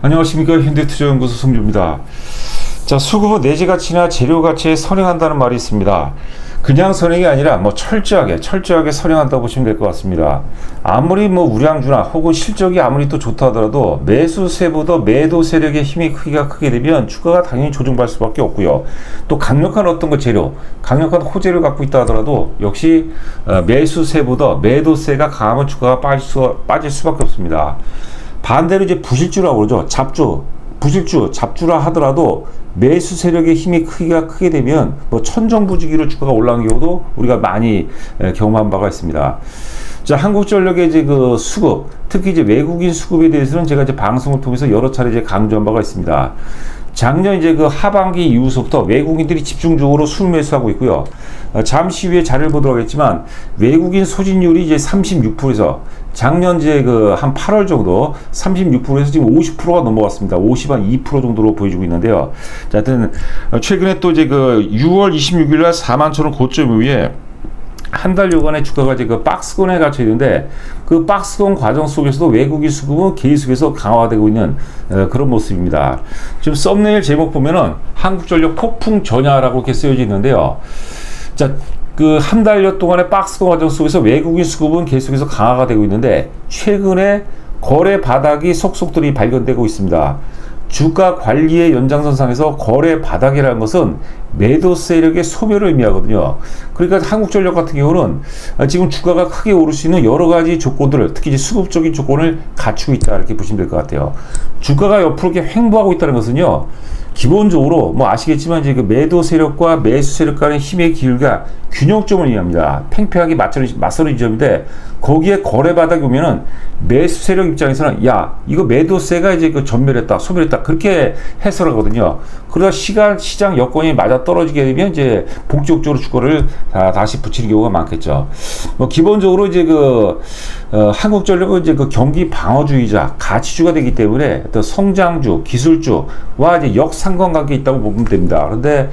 안녕하십니까. 현대투자연구소 송주입니다. 자, 수급은 내재 가치나 재료 가치에 선행한다는 말이 있습니다. 그냥 선행이 아니라 철저하게 선행한다고 보시면 될 것 같습니다. 아무리 우량주나 혹은 실적이 아무리 또 좋다 하더라도 매수세보다 매도 세력의 힘이 크게 되면 주가가 당연히 조정받을 수밖에 없고요. 또 강력한 어떤 재료, 강력한 호재를 갖고 있다 하더라도 역시 매수세보다 매도세가 강하면 주가가 빠질 수밖에 없습니다. 반대로 이제 부실주라고 그러죠. 잡주라 하더라도 매수 세력의 힘이 크게 되면 천정부지기로 주가가 올라간 경우도 우리가 많이 경험한 바가 있습니다. 자, 한국전력의 이제 그 수급, 특히 이제 외국인 수급에 대해서는 제가 이제 방송을 통해서 여러 차례 이제 강조한 바가 있습니다. 작년 이제 그 하반기 이후부터 외국인들이 집중적으로 순매수하고 있고요. 잠시 후에 자료를 보도록 하겠지만 외국인 소진율이 이제 36%에서 작년 이제 그 한 8월 정도 36%에서 지금 50%가 넘어갔습니다. 52% 정도로 보여주고 있는데요. 자, 하여튼 최근에 또 이제 그 6월 26일 날 41,000원 고점 이후에 한 달여간의 주가가 이제 그 박스권에 갇혀 있는데 그 박스권 과정 속에서도 외국인 수급은 계속해서 강화되고 있는 그런 모습입니다. 지금 썸네일 제목 보면은 한국전력 폭풍 전야라고 이렇게 쓰여져 있는데요. 자, 그 한 달여 동안의 박스권 과정 속에서 외국인 수급은 계속해서 강화가 되고 있는데 최근에 거래 바닥이 속속들이 발견되고 있습니다. 주가 관리의 연장선상에서 거래 바닥이라는 것은 매도 세력의 소멸을 의미하거든요. 그러니까 한국전력 같은 경우는 지금 주가가 크게 오를 수 있는 여러 가지 조건들을, 특히 이제 수급적인 조건을 갖추고 있다, 이렇게 보시면 될 것 같아요. 주가가 옆으로 이렇게 횡보하고 있다는 것은요, 기본적으로 아시겠지만 이제 그 매도 세력과 매수 세력 간의 힘의 기울기가 균형점을 의미합니다. 팽팽하게 맞서는 지점인데 거기에 거래 바닥이 오면은 매수 세력 입장에서는 이거 매도세가 이제 그 전멸했다, 소멸했다, 그렇게 해설하거든요. 그러다 시장 여건이 맞아 떨어지게 되면 이제 복지적으로 주가를 다시 붙이는 경우가 많겠죠. 기본적으로 이제 한국전력은 이제 그 경기 방어주의자, 가치주가 되기 때문에 또 성장주, 기술주와 이제 역상관관계 있다고 보면 됩니다. 그런데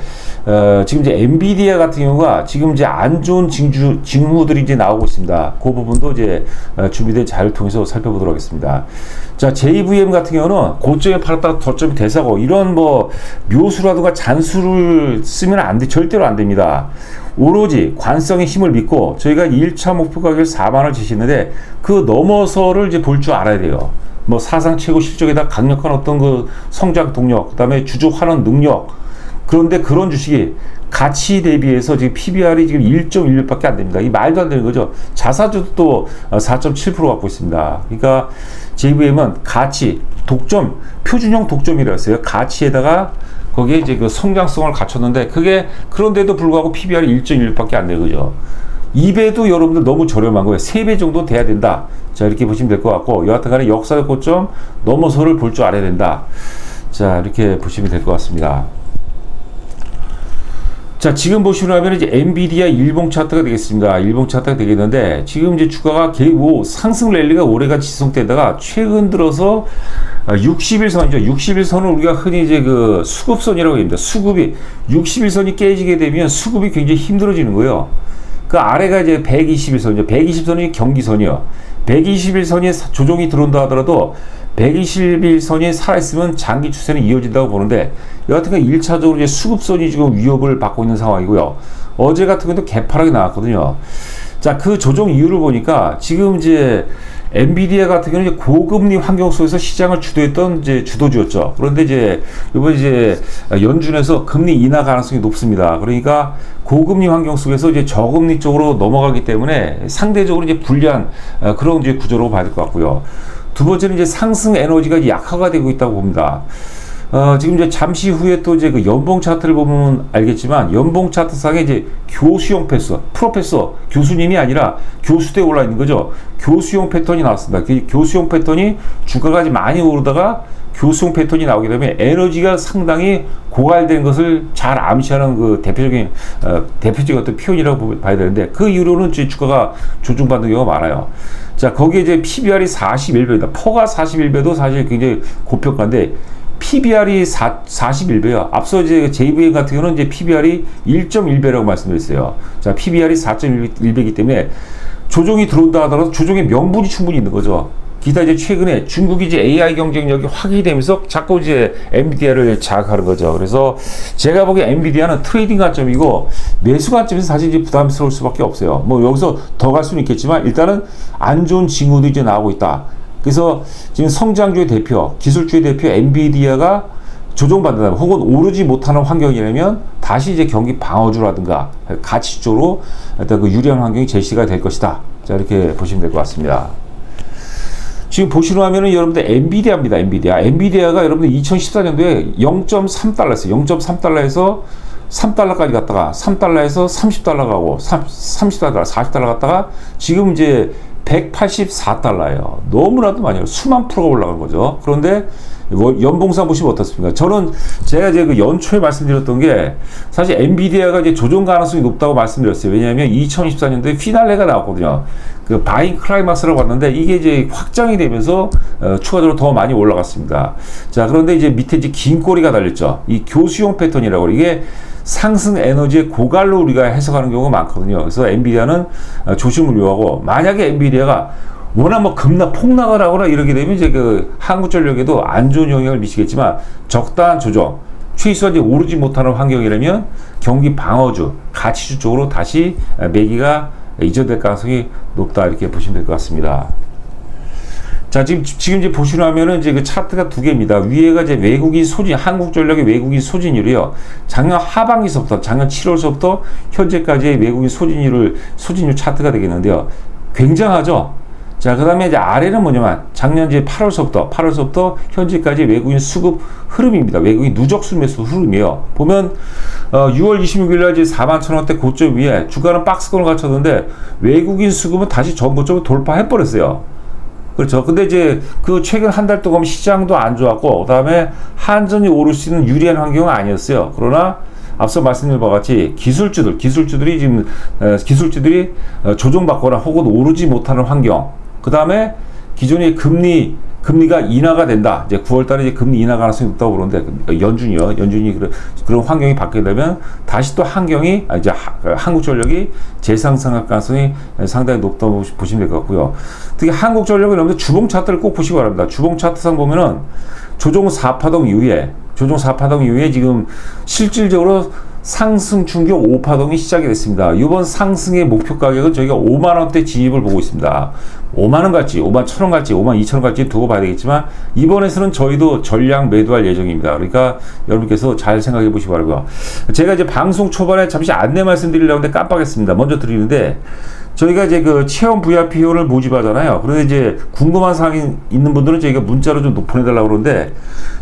지금 이제 엔비디아 같은 경우가 지금 이제 안 좋은 징후들이 이제 나오고 있습니다. 그 부분도 이제 준비된 자료를 통해서 살펴보도록 하겠습니다. 자, JVM 같은 경우는 고점에 팔았다가 저점이 대사고, 이런 묘수라든가 잔수를 쓰면 절대로 안 됩니다. 오로지 관성의 힘을 믿고 저희가 1차 목표 가격을 4만원을 제시했는데 그 넘어서를 이제 볼 줄 알아야 돼요. 사상 최고 실적에다 강력한 어떤 그 성장 동력, 그 다음에 주주 환원 능력. 그런데 그런 주식이 가치 대비해서 지금 PBR이 지금 1.16밖에 안 됩니다. 이 말도 안 되는 거죠. 자사주도 또 4.7% 갖고 있습니다. 그러니까 JVM은 가치, 독점, 표준형 독점이라고 했어요. 가치에다가 거기에 이제 그 성장성을 갖췄는데 그런데도 불구하고 PBR이 1.16밖에 안 되는 거죠. 2배도 여러분들 너무 저렴한 거예요. 3배 정도 돼야 된다. 자, 이렇게 보시면 될 것 같고, 여하튼 간에 역사적 고점 넘어서를 볼 줄 알아야 된다. 자, 이렇게 보시면 될 것 같습니다. 자, 지금 보시면 이제 엔비디아 일봉 차트가 되겠습니다. 일봉 차트가 되겠는데, 지금 이제 주가가 상승 랠리가 오래같이 지속되다가 최근 들어서 60일선이죠. 60일선을 우리가 흔히 이제 그 수급선이라고 합니다. 60일선이 깨지게 되면 수급이 굉장히 힘들어지는 거예요. 그 아래가 이제 120일선이죠. 120선이 경기선이요. 121선이 조정이 들어온다 하더라도 121선이 살아있으면 장기 추세는 이어진다고 보는데, 여하튼간 1차적으로 이제 수급선이 지금 위협을 받고 있는 상황이고요. 어제 같은 경우도 개파락이 나왔거든요. 자, 그 조정 이유를 보니까 지금 이제 엔비디아 같은 경우는 이제 고금리 환경 속에서 시장을 주도했던 이제 주도주였죠. 그런데 이제 이번 이제 연준에서 금리 인하 가능성이 높습니다. 그러니까 고금리 환경 속에서 이제 저금리 쪽으로 넘어가기 때문에 상대적으로 이제 불리한 그런 이제 구조로 봐야 될 것 같고요. 두 번째는 이제 상승 에너지가 약화가 되고 있다고 봅니다. 지금 이제 잠시 후에 또 이제 그 연봉 차트를 보면 알겠지만, 연봉 차트상에 이제 교수용 프로페서, 교수님이 아니라 교수대에 올라 있는 거죠. 교수용 패턴이 나왔습니다. 그 교수용 패턴이 주가가 많이 오르다가 교수용 패턴이 나오게 되면 에너지가 상당히 고갈된 것을 잘 암시하는 그 대표적인 어떤 표현이라고 봐야 되는데, 그 이후로는 주가가 조정받는 경우가 많아요. 자, 거기에 이제 PBR이 41배입니다. 퍼가 41배도 사실 굉장히 고평가인데, PBR이 41배요. 앞서 이제 JVM 같은 경우는 이제 PBR이 1.1배라고 말씀드렸어요. 자, PBR이 4.1배이기 때문에 조정이 들어온다 하더라도 조정의 명분이 충분히 있는 거죠. 기타 이제 최근에 중국이 이제 AI 경쟁력이 확인이 되면서 자꾸 이제 엔비디아를 자극하는 거죠. 그래서 제가 보기에 엔비디아는 트레이딩 관점이고 매수 관점에서 사실 이제 부담스러울 수밖에 없어요. 뭐 여기서 더 갈 수는 있겠지만 일단은 안 좋은 징후도 이제 나오고 있다. 그래서 지금 성장주의 대표, 기술주의 대표 엔비디아가 조정받는다 혹은 오르지 못하는 환경이라면 다시 이제 경기 방어주라든가 가치적으로 일단 그 유리한 환경이 제시가 될 것이다. 자, 이렇게 보시면 될 것 같습니다. 지금 보시는 화면은 여러분들 엔비디아입니다. 엔비디아가 여러분들 2014년도에 0.3달러였어요. 0.3달러에서 3달러까지 갔다가 3달러에서 30달러 가고 30달러, 40달러 갔다가 지금 이제 184달러예요. 너무나도 많이 수만 프로가 올라간 거죠. 그런데 연봉상 보시면 어떻습니까? 제가 이제 그 연초에 말씀드렸던 게 사실 엔비디아가 이제 조정 가능성이 높다고 말씀드렸어요. 왜냐하면 2024년도에 피날레가 나왔거든요. 그 바잉 클라이막스라고 봤는데 이게 이제 확장이 되면서 추가적으로 더 많이 올라갔습니다. 자, 그런데 이제 밑에 이제 긴 꼬리가 달렸죠. 이 교수용 패턴이라고 이게 상승 에너지의 고갈로 우리가 해석하는 경우가 많거든요. 그래서 엔비디아는 조심을 요하고 만약에 엔비디아가 워낙 뭐 폭락을 하거나 이러게 되면 이제 그 한국전력에도 안 좋은 영향을 미치겠지만 적당한 조정, 최소한 이제 오르지 못하는 환경이라면 경기 방어주, 가치주 쪽으로 다시 매기가 이전될 가능성이 높다 이렇게 보시면 될 것 같습니다. 자, 지금 이제 보시면은 이제 그 차트가 두 개입니다. 위에가 이제 외국인 소진, 한국전력의 외국인 소진율이요. 작년 하반기서부터, 작년 7월서부터 현재까지의 외국인 소진율 차트가 되겠는데요. 굉장하죠? 자, 그 다음에 이제 아래는 뭐냐면 작년 이제 8월서부터 현재까지 외국인 수급 흐름입니다. 외국인 누적 순매수 흐름이에요. 보면 6월 26일 날 이제 41,000원대 고점 위에 주가는 박스권을 갖췄는데 외국인 수급은 다시 전고점을 돌파해 버렸어요. 그렇죠. 근데 이제 그 최근 한 달 동안 시장도 안 좋았고, 그 다음에 한전이 오를 수 있는 유리한 환경은 아니었어요. 그러나 앞서 말씀드린 바와 같이 기술주들이 지금 조정받거나 혹은 오르지 못하는 환경, 그 다음에 기존의 금리가 인하가 된다. 이제 9월달에 이제 금리 인하 가능성이 높다고 그러는데 연준이 그런 환경이 바뀌게 되면 다시 또 환경이 이제 한국전력이 재상승할 가능성이 상당히 높다고 보시면 될 것 같고요. 특히 한국전력은 여러분들 주봉 차트를 꼭 보시기 바랍니다. 주봉 차트상 보면은 조정 4파동 이후에 지금 실질적으로 상승 충격 5파동이 시작이 됐습니다. 이번 상승의 목표 가격은 저희가 5만원대 진입을 보고 있습니다. 5만원 갈지, 5만 1,000원 갈지, 5만 2천원 갈지 두고 봐야 되겠지만 이번에서는 저희도 전량 매도할 예정입니다. 그러니까 여러분께서 잘 생각해 보시기 바라고요. 제가 이제 방송 초반에 잠시 안내 말씀드리려고 했는데 깜빡했습니다. 먼저 드리는데 저희가 이제 그 체험 VIP를 모집하잖아요. 그런데 이제 궁금한 사항이 있는 분들은 저희가 문자로 좀 보내달라고 그러는데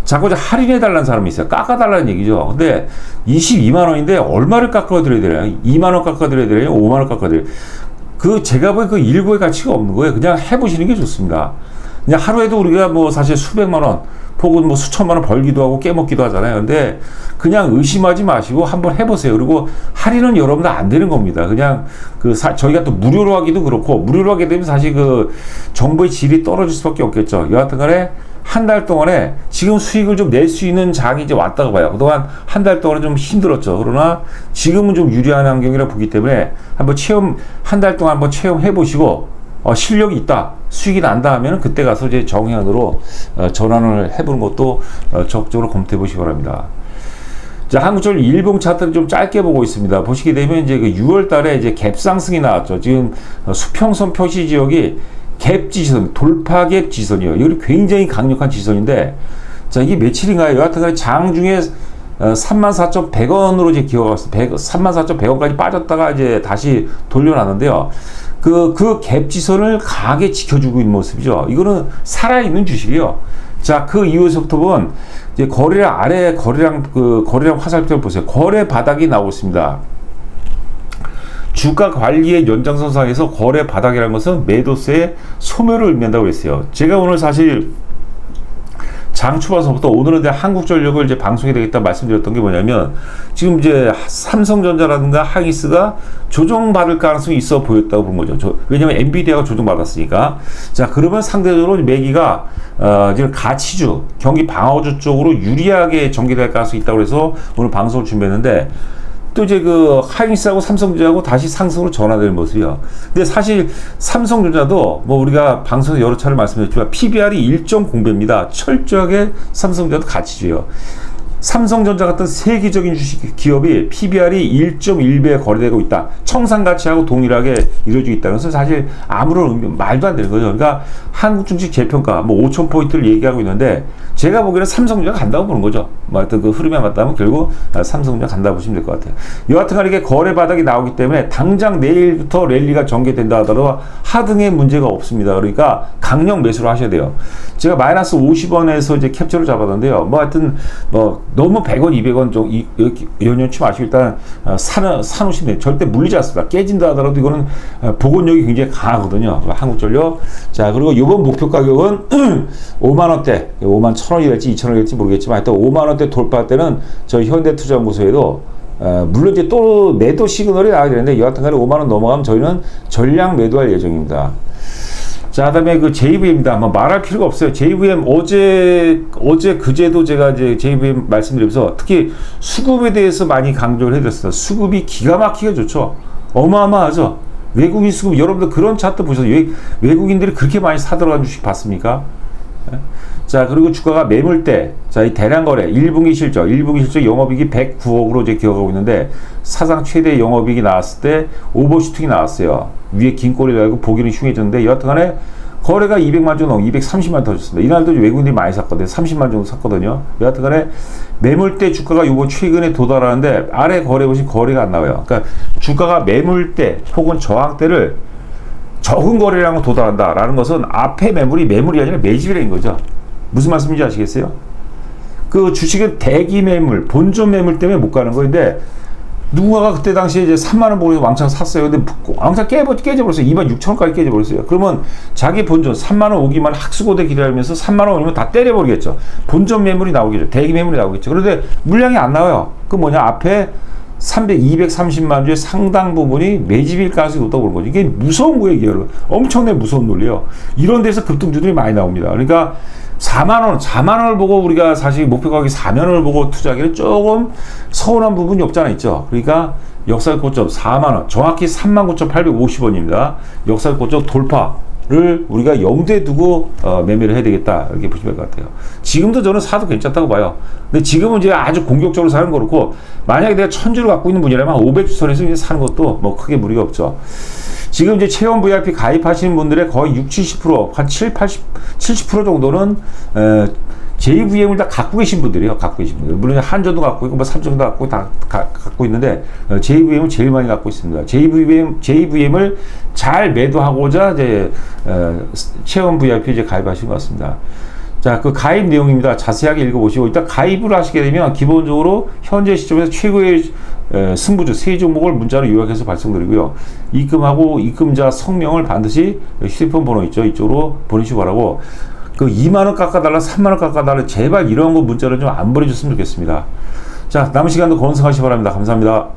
자꾸 이제 할인해달라는 사람이 있어요. 깎아달라는 얘기죠. 근데 22만원인데 얼마를 깎아드려야 되나요? 2만원 깎아드려야 되나요? 5만원 깎아드려야 되나요? 제가 보기엔 그 일고의 가치가 없는 거예요. 그냥 해보시는 게 좋습니다. 그냥 하루에도 우리가 뭐 사실 수백만원 혹은 뭐 수천만원 벌기도 하고 깨먹기도 하잖아요. 근데 그냥 의심하지 마시고 한번 해보세요. 그리고 할인은 여러분들 안 되는 겁니다. 그냥 저희가 또 무료로 하기도 그렇고, 무료로 하게 되면 사실 그 정보의 질이 떨어질 수밖에 없겠죠. 여하튼 간에 한 달 동안에 지금 수익을 좀 낼 수 있는 장이 이제 왔다고 봐요. 그동안 한 달 동안은 좀 힘들었죠. 그러나 지금은 좀 유리한 환경이라 보기 때문에 한번 한 달 동안 한번 체험해 보시고 실력이 있다, 수익이 난다 하면 그때 가서 이제 정형으로 전환을 해보는 것도 적극적으로 검토해 보시기 바랍니다. 자, 한국전력 일봉 차트를 좀 짧게 보고 있습니다. 보시게 되면 이제 그 6월 달에 이제 갭 상승이 나왔죠. 지금 수평선 표시 지역이 갭 지선, 돌파 갭 지선이에요. 이거 굉장히 강력한 지선인데, 자, 이게 며칠인가요? 여하튼 장중에 34,100원으로 이제 기어갔어요. 34,100원까지 빠졌다가 이제 다시 돌려놨는데요. 그 갭 지선을 강하게 지켜주고 있는 모습이죠. 이거는 살아있는 주식이에요. 자, 그 이후에서부터 보면 이제 거래량 아래 거래량 화살표를 보세요. 거래 바닥이 나오고 있습니다. 주가 관리의 연장선상에서 거래 바닥이라는 것은 매도세의 소멸을 의미한다고 했어요. 제가 오늘 사실 장 초반서부터 오늘은 한국전력을 이제 방송이 되겠다 말씀드렸던 게 뭐냐면, 지금 이제 삼성전자라든가 하이닉스가 조정받을 가능성이 있어 보였다고 본 거죠. 왜냐면 엔비디아가 조정받았으니까. 자, 그러면 상대적으로 매기가 지금 가치주, 경기 방어주 쪽으로 유리하게 전개될 가능성이 있다고 해서 오늘 방송을 준비했는데, 또 이제 그 하이닉스하고 삼성전자하고 다시 상승으로 전환되는 모습이요. 근데 사실 삼성전자도 뭐 우리가 방송에서 여러 차례 말씀드렸지만 PBR이 1.0배입니다. 철저하게 삼성전자도 가치주예요. 삼성전자 같은 세계적인 주식 기업이 PBR이 1.1배에 거래되고 있다. 청산 가치하고 동일하게 이루어지고 있다는 것은 사실 아무런 의미, 말도 안 되는 거죠. 그러니까 한국 증시 재평가 뭐 5,000포인트를 얘기하고 있는데 제가 보기에는 삼성전자 간다고 보는 거죠. 뭐 하여튼 그 흐름에 맞다면 결국 삼성전자 간다고 보시면 될 것 같아요. 여하튼간 이게 거래 바닥이 나오기 때문에 당장 내일부터 랠리가 전개된다 하더라도 하등의 문제가 없습니다. 그러니까 강력 매수를 하셔야 돼요. 제가 마이너스 50원에서 이제 캡처를 잡았는데요. 뭐 하여튼 뭐 너무 100원, 200원 좀 연연치 마시고 일단 사놓으시면 돼요. 절대 물리지 않습니다. 깨진다 하더라도 이거는 복원력이 굉장히 강하거든요. 한국전력. 자, 그리고 이번 목표 가격은 5만원대, 5만 1,000원이 될지 2,000원이 될지 모르겠지만 하여튼 5만원대 돌파할 때는 저희 현대투자연구소에도 물론 이제 또 매도 시그널이 나와야 되는데 여하튼간에 5만원 넘어가면 저희는 전량 매도할 예정입니다. 자, 그다음에 그 JVM입니다. 뭐 말할 필요가 없어요. JVM 그제도 제가 이제 JVM 말씀드리면서 특히 수급에 대해서 많이 강조를 해드렸어요. 수급이 기가 막히게 좋죠. 어마어마하죠. 외국인 수급, 여러분들 그런 차트 보셔서 외국인들이 그렇게 많이 사들어간 주식 봤습니까? 자, 그리고 주가가 매물대, 자, 이 대량거래, 1분기 실적 영업이익이 109억으로 이제 기억하고 있는데, 사상 최대 영업이익이 나왔을 때, 오버슈팅이 나왔어요. 위에 긴 꼬리를 달고 보기는 흉해졌는데, 여하튼간에 거래가 200만 정도, 230만 터졌습니다. 이날도 외국인들이 많이 샀거든요. 30만 정도 샀거든요. 여하튼간에 매물대 주가가 요번 최근에 도달하는데, 아래 거래 보시면 거래가 안 나와요. 그러니까 주가가 매물대 혹은 저항대를 적은 거래량으로 도달한다라는 것은 앞에 매물이 아니라 매집이라는 거죠. 무슨 말씀인지 아시겠어요? 그 주식은 대기 매물, 본전 매물 때문에 못 가는 거인데 누군가가 그때 당시에 이제 3만원 보고 왕창 샀어요. 근데 왕창 깨져버렸어요. 26,000원까지 깨져버렸어요. 그러면 자기 본전 3만원 오기만 학수고대 기다리면서 3만원 오면 다 때려버리겠죠. 본전 매물이 나오겠죠. 대기 매물이 나오겠죠. 그런데 물량이 안 나와요. 그 뭐냐, 앞에 230만 주의 상당 부분이 매집일 가능성이 높다고 보는 거죠. 이게 무서운 거예요, 이게 여러분. 엄청나게 무서운 논리예요. 이런 데서 급등주들이 많이 나옵니다. 그러니까 4만원을 보고 우리가 사실 목표 가격이 4만원을 보고 투자하기는 조금 서운한 부분이 없잖아 있죠. 그러니까 역사의 고점 4만원, 정확히 39,850원입니다. 역사의 고점 돌파를 우리가 염두에 두고 매매를 해야 되겠다, 이렇게 보시면 될 것 같아요. 지금도 저는 사도 괜찮다고 봐요. 근데 지금은 이제 아주 공격적으로 사는 거 그렇고, 만약에 내가 1000주를 갖고 있는 분이라면 500주선에서 이제 사는 것도 뭐 크게 무리가 없죠. 지금 이제 체험 VIP 가입하시는 분들의 거의 70%, 한 70% 정도는 JVM을 다 갖고 계신 분들이에요. 물론 한전도 갖고 있고, 뭐 삼성도 갖고 다 갖고 있는데, JVM을 제일 많이 갖고 있습니다. JVM을 잘 매도하고자 이제 체험 VIP 이제 가입하신 것 같습니다. 자, 그 가입 내용입니다. 자세하게 읽어보시고, 일단 가입을 하시게 되면 기본적으로 현재 시점에서 최고의 승부주 3종목을 문자로 요약해서 발송드리고요. 입금하고 입금자 성명을 반드시 휴대폰 번호 있죠. 이쪽으로 보내주시기 바라고, 그 2만원 깎아달라, 3만원 깎아달라, 제발 이런 거 문자를 좀 안 보내줬으면 좋겠습니다. 자, 남은 시간도 건승하시기 바랍니다. 감사합니다.